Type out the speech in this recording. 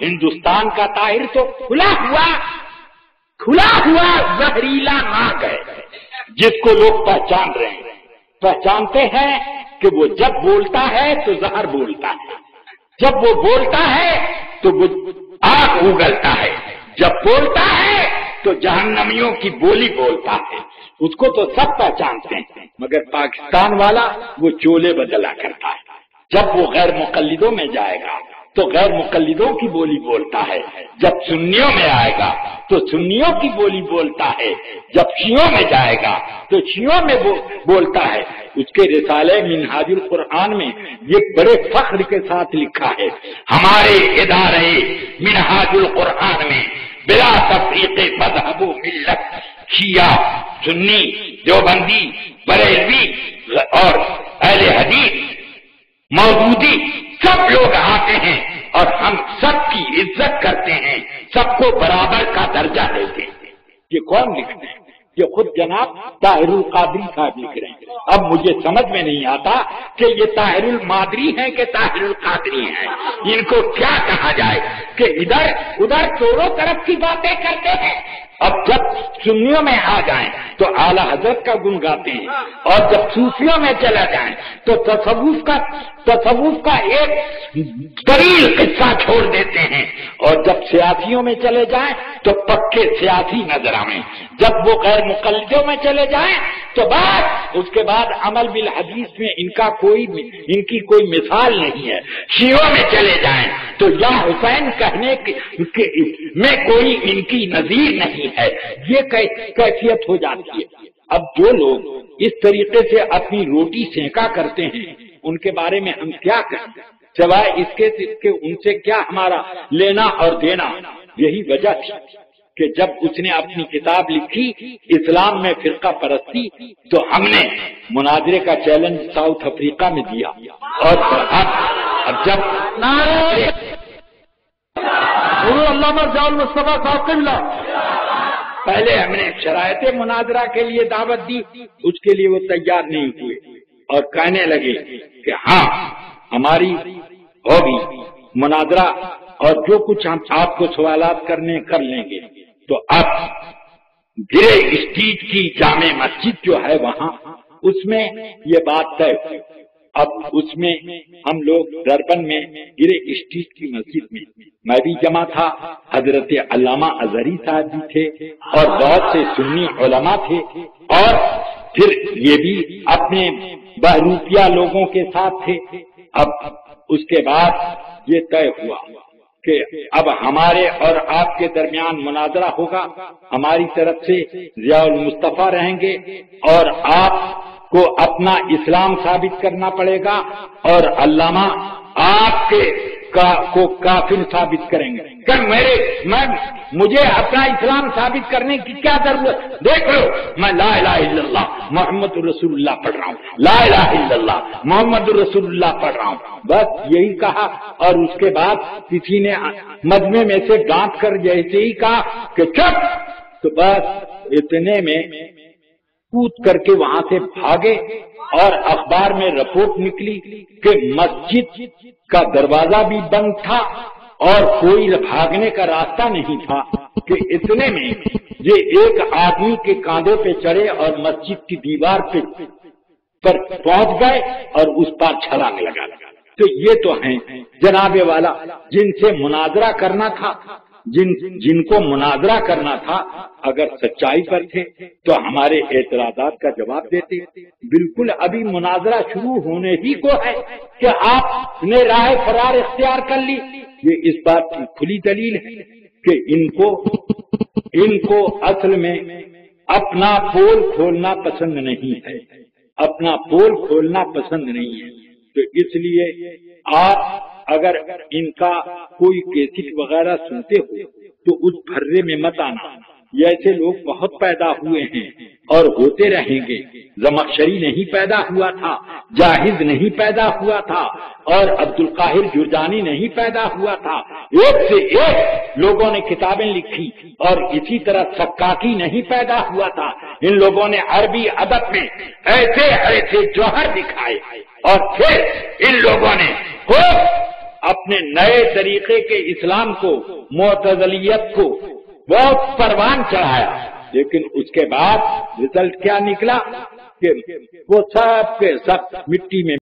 ہندوستان کا طاہر تو کھلا ہوا زہریلا ناگ ہے، جس کو لوگ پہچان رہے ہیں، پہچانتے ہیں کہ وہ جب بولتا ہے تو زہر بولتا ہے، جب وہ بولتا ہے تو وہ آگ اگلتا ہے، جب بولتا ہے تو جہنمیوں کی بولی بولتا ہے۔ اس کو تو سب پہچانتے ہیں، مگر پاکستان والا وہ چولے بدلا کرتا ہے۔ جب وہ غیر مقلدوں میں جائے گا تو غیر مقلدوں کی بولی بولتا ہے، جب سنیوں میں آئے گا تو سنیوں کی بولی بولتا ہے، جب شیعوں میں جائے گا تو شیعوں میں بولتا ہے۔ اس کے رسالے منہاج القرآن میں یہ بڑے فخر کے ساتھ لکھا ہے، ہمارے ادارے منہاج القرآن میں بلا تفریق مذہب و ملت، شیعہ، سنی، دیوبندی، بریلوی اور اہل حدیث، مودودی، سب لوگ آتے ہیں اور ہم سب کی عزت کرتے ہیں، سب کو برابر کا درجہ دیتے ہیں۔ یہ کون لکھتے ہیں؟ یہ خود جناب طاہر القادری صاحب لکھ رہے ہیں۔ اب مجھے سمجھ میں نہیں آتا کہ یہ طاہر المادری ہیں کہ طاہر القادری ہیں، ان کو کیا کہا جائے کہ ادھر ادھر چوروں طرف کی باتیں کرتے ہیں۔ اب جب سنیوں میں آ جائیں تو اعلیٰ حضرت کا گن گاتے ہیں، اور جب صوفیوں میں چلا جائیں تو تصوف کا ایک طویل قصہ چھوڑ دیتے ہیں، اور جب سیاسیوں میں چلے جائیں تو پکے سیاسی نظر آئیں، جب وہ غیر مقلدوں میں چلے جائیں تو بس اس کے بعد عمل بالحدیث میں ان کی کوئی مثال نہیں ہے۔ شیعوں میں چلے جائیں تو یا حسین کہنے میں کوئی ان کی نظیر نہیں ہے، یہ کیفیت ہو جاتی ہے۔ اب جو لوگ اس طریقے سے اپنی روٹی سینکا کرتے ہیں ان کے بارے میں ہم کیا کہیں سوائے اس کے کہ ان سے کیا ہمارا لینا اور دینا۔ یہی وجہ تھی کہ جب اس نے اپنی کتاب لکھی اسلام میں فرقہ پرستی تو ہم نے مناظرے کا چیلنج ساؤتھ افریقہ میں دیا، اور اب جب علامہ ضیاء المصطفیٰ صاحب قبلہ پہلے ہم نے شرائط مناظرہ کے لیے دعوت دی، اس کے لیے وہ تیار نہیں ہوئے اور کہنے لگے کہ ہاں ہماری ہوگی مناظرہ اور جو کچھ ہم آپ کو سوالات کرنے کر لیں گے۔ تو اب گرے اسٹریٹ کی جامع مسجد جو ہے وہاں اس میں یہ بات طے ہوئی۔ اب اس میں ہم لوگ دربن میں گرے اسٹریٹ کی مسجد میں بھی جمع تھا، حضرت علامہ اظہری صاحب بھی تھے اور بہت سے سنی علماء تھے، اور پھر یہ بھی اپنے بہروپیہ لوگوں کے ساتھ تھے۔ اب اس کے بعد یہ طے ہوا کہ اب ہمارے اور آپ کے درمیان مناظرہ ہوگا، ہماری طرف سے ضیاء المصطفیٰ رہیں گے اور آپ کو اپنا اسلام ثابت کرنا پڑے گا، اور علامہ آپ کو کافر ثابت کریں گے۔ کہ مجھے اپنا اسلام ثابت کرنے کی کیا ضرورت؟ دیکھ لو میں لا الہ الا اللہ محمد رسول اللہ پڑھ رہا ہوں، لا الہ الا اللہ محمد رسول اللہ پڑھ رہا ہوں، بس یہی کہا۔ اور اس کے بعد کسی نے مجمع میں سے گانٹ کر جیسے ہی کہا کہ چپ، تو بس اتنے میں کود کر کے وہاں سے بھاگے، اور اخبار میں رپورٹ نکلی کہ مسجد کا دروازہ بھی بند تھا اور کوئی بھاگنے کا راستہ نہیں تھا، کہ اتنے میں یہ ایک آدمی کے کاندھے پہ چڑھے اور مسجد کی دیوار پر پہنچ گئے اور اس پر چھلانگ لگا۔ تو یہ تو ہیں جناب والا جن سے مناظرہ کرنا تھا، جن کو مناظرہ کرنا تھا، اگر سچائی پر تھے تو ہمارے اعتراضات کا جواب دیتے۔ بالکل ابھی مناظرہ شروع ہونے ہی کو ہے کہ آپ نے راہ فرار اختیار کر لی۔ یہ اس بات کی کھلی دلیل ہے کہ ان کو اصل میں اپنا پول کھولنا پسند نہیں ہے، اپنا پول کھولنا پسند نہیں ہے۔ تو اس لیے آپ اگر ان کا کوئی کیسٹ وغیرہ سنتے ہو تو اس بھرے میں مت آنا، ایسے لوگ بہت پیدا ہوئے ہیں اور ہوتے رہیں گے۔ زمخشری نہیں پیدا ہوا تھا، جاہز نہیں پیدا ہوا تھا، اور عبد القاہر جرجانی نہیں پیدا ہوا تھا، ایک سے ایک لوگوں نے کتابیں لکھی، اور اسی طرح سکاکی نہیں پیدا ہوا تھا۔ ان لوگوں نے عربی ادب میں ایسے ایسے جوہر دکھائے، اور پھر ان لوگوں نے خوب اپنے نئے طریقے کے اسلام کو، معتزلیت کو بہت پروان چڑھایا، لیکن اس کے بعد رزلٹ کیا نکلا کہ وہ سب کے سب مٹی میں